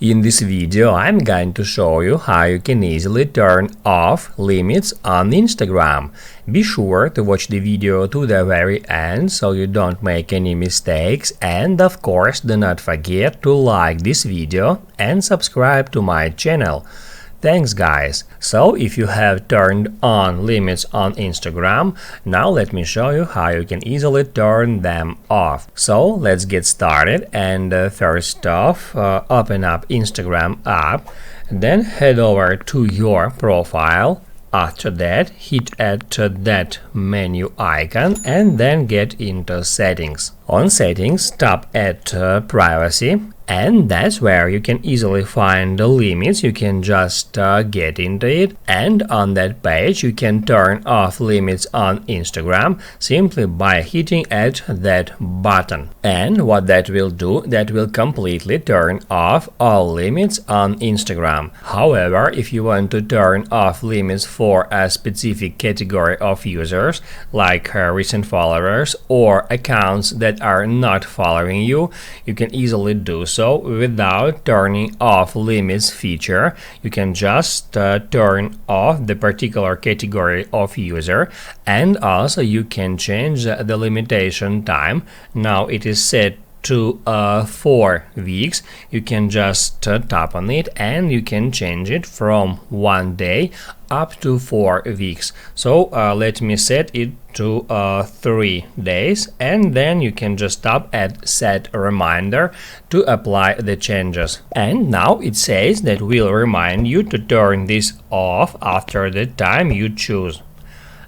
In this video, I'm going to show you how you can easily turn off limits on Instagram. Be sure to watch the video to the very end so you don't make any mistakes, and of course do not forget to like this video and subscribe to my channel. Thanks guys! So if you have turned on limits on Instagram, now let me show you how you can easily turn them off. So let's get started, and first off, open up Instagram app, then head over to your profile. After that, hit at that menu icon and then get into settings. On settings, tap at privacy, and that's where you can easily find the limits. You can just get into it, and on that page you can turn off limits on Instagram simply by hitting at that button. And what that will do, that will completely turn off all limits on Instagram. However, if you want to turn off limits for a specific category of users, like recent followers or accounts that are not following you, you can easily do so without turning off limits feature. You can just turn off the particular category of user, and also you can change the limitation time. Now it is set to 4 weeks. You can just tap on it and you can change it from 1 day up to 4 weeks. So let me set it to 3 days, and then you can just tap at set reminder to apply the changes. And now it says that will remind you to turn this off after the time you choose.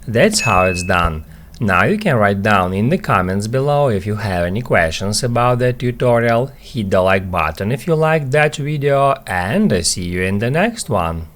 That's how it's done. Now you can write down in the comments below if you have any questions about that tutorial. Hit the like button if you liked that video, and I see you in the next one.